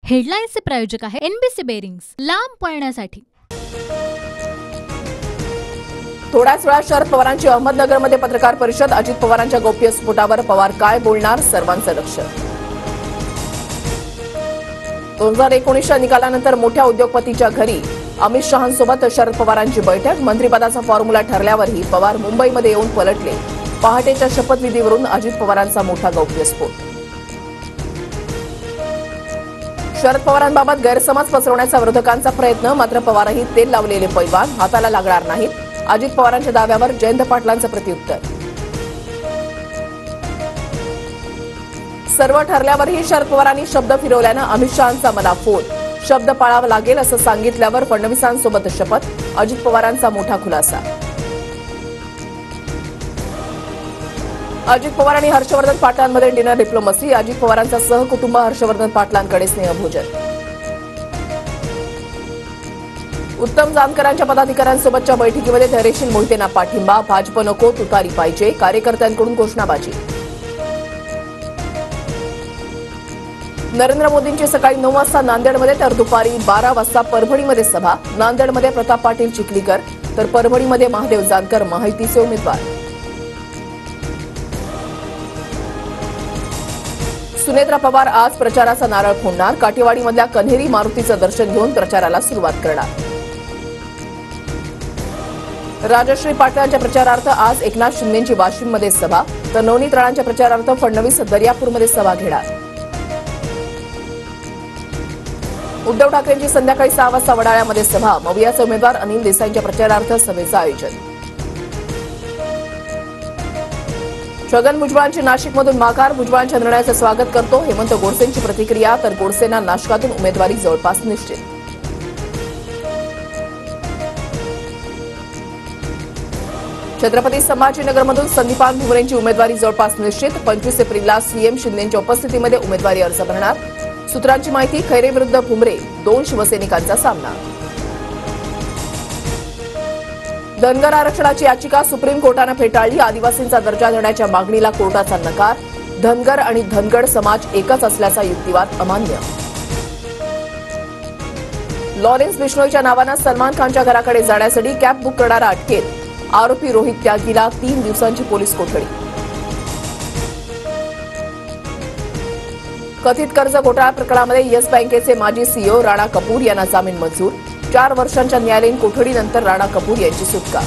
हेडलाईन्सचे प्रायोजक आहे NBC bearings, लांब पळण्यासाठी। थोड्याच वेळात शरद पवारांची अहमदनगरमध्ये पत्रकार परिषद। अजित पवारांच्या गौप्य स्फोटावर पवार काय बोलणार, सर्वांचं लक्ष। 2019च्या निकालानंतर मोठ्या उद्योगपतीच्या घरी अमित शहांसोबत शरद पवारांची बैठक। मंत्रिपदाचा फॉर्म्युला ठरल्यावरही पवार मुंबईमध्ये येऊन पलटले। पहाटेच्या शपथविधीवरून अजित पवारांचा मोठा गौप्यस्फोट। शरद पवारांबाबत गैरसमज पसरवण्याचा विरोधकांचा प्रयत्न, मात्र पवारही तेल लावलेले पैलवान हाताला लागणार नाहीत। अजित पवारांच्या दाव्यावर जयंत पाटलांचं प्रत्युत्तर। सर्व ठरल्यावरही शरद पवारांनी शब्द फिरवल्यानं अमित शहांचा मला फोन। शब्द पाळावा लागेल असं सांगितल्यावर फडणवीसांसोबत शपथ। अजित पवारांचा मोठा खुलासा। अजित पवार आणि हर्षवर्धन पाटलांमध्ये डिनर डिप्लोमसी। अजित पवारांचा सहकुटुंब हर्षवर्धन पाटलांकडे स्नेहभोजन। उत्तम जानकरांच्या पदाधिकाऱ्यांसोबतच्या बैठकीमध्ये धैर्यशील मोहितेंना पाठिंबा। भाजप नको, तुतारी पाहिजे, कार्यकर्त्यांकडून घोषणाबाजी। नरेंद्र मोदींची सकाळी 9 वाजता नांदेडमध्ये तर दुपारी 12 वाजता परभणीमध्ये सभा। नांदेडमध्ये प्रताप पाटील चिखलीकर तर परभणीमध्ये महादेव जानकर महायुतीचे उमेदवार। सुनेत्रा पवार आज प्रचाराचा नारळ फोडणार। काठेवाडीमधल्या कन्हेरी मारुतीचं दर्शन घेऊन प्रचाराला सुरुवात करणार। राजश्री पाटलांच्या प्रचारार्थ आज एकनाथ शिंदेंची वाशिममध्ये सभा तर नवनीत राणांच्या प्रचारार्थ फडणवीस दर्यापूरमध्ये सभा घेणार। उद्धव ठाकरेंची संध्याकाळी 6 वाजता वडाळ्यामध्ये सभा। मवियाचे उमेदवार अनिल देसाईंच्या प्रचारार्थ सभेचं आयोजन। छगन भुजबळांची नाशिकमधून माघार। भुजबळांच्या निर्णयाचं स्वागत करतो, हेमंत गोडसेंची प्रतिक्रिया। तर गोडसेंना नाशिकातून उमेदवारी जवळपास निश्चित। छत्रपती संभाजीनगरमधून संदीपान भुमरेंची उमेदवारी जवळपास निश्चित। 25 एप्रिलला सीएम शिंदेंच्या उपस्थितीमध्ये उमेदवारी अर्ज भरणार। सूत्रांची माहिती, खैरे विरुद्ध भुमरे, 2 शिवसैनिकांचा सामना। धनगर आरक्षणाची याचिका सुप्रीम कोर्टानं फेटाळली। आदिवासींचा दर्जा देण्याच्या मागणीला कोर्टाचा नकार। धनगर आणि धनगड समाज एकच असल्याचा युक्तिवाद अमान्य। लॉरेन्स बिश्नोईच्या नावानं सलमान खानच्या घराकडे जाण्यासाठी कॅब बुक करणारा अटकेत। आरोपी रोहित त्यागीला 3 दिवसांची पोलीस कोठडी। कथित कर्ज घोटाळा प्रकरणामध्ये येस बँकेचे माजी सीईओ राणा कपूर यांना जामीन मंजूर। 4 वर्षांच्या न्यायालयीन कोठडीनंतर राणा कपूर यांची सुटका।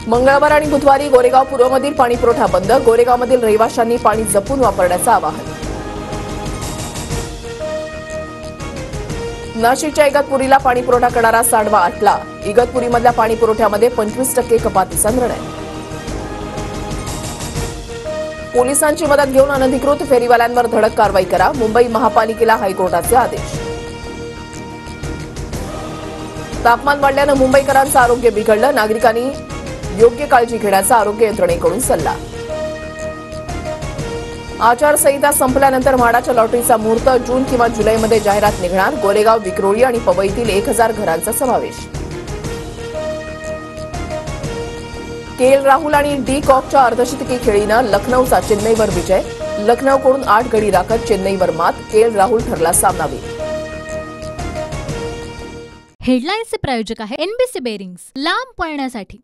मंगळवार आणि बुधवारी गोरेगाव पूर्वमधील पाणीपुरवठा बंद। गोरेगावमधील रहिवाशांनी पाणी जपून वापरण्याचं आवाहन। नाशिकच्या इगतपुरीला पाणीपुरवठा करणारा सांडवा आटला। इगतपुरीमधल्या पाणीपुरवठ्यामध्ये 25% कपातीचा निर्णय। पोलिसांची मदत घेऊन अनधिकृत फेरीवाल्यांवर धडक कारवाई करा। मुंबई महापालिकेला हायकोर्टाचे आदेश। तापमान वाढल्यानं मुंबईकरांचं आरोग्य बिघडलं। नागरिकांनी योग्य काळजी घेण्याचा आरोग्य यंत्रणेकडून सल्ला। आचारसंहिता संपल्यानंतर म्हाडाच्या लॉटरीचा मुहूर्त जून किंवा जुलैमध्ये जाहिरात निघणार। गोरेगाव, विक्रोळी आणि पवईतील 1000 घरांचा समावेश। केएल राहुल आणि डी कॉकच्या अर्धशतकी खेळीनं लखनौचा चेन्नईवर विजय। लखनौकडून 8 गडी राखत चेन्नईवर मात। केएल राहुल ठरला सामनावीर। हेडलाईन्सचे प्रायोजक आहे एनबीसी बेरिंग्स, लांब पळण्यासाठी।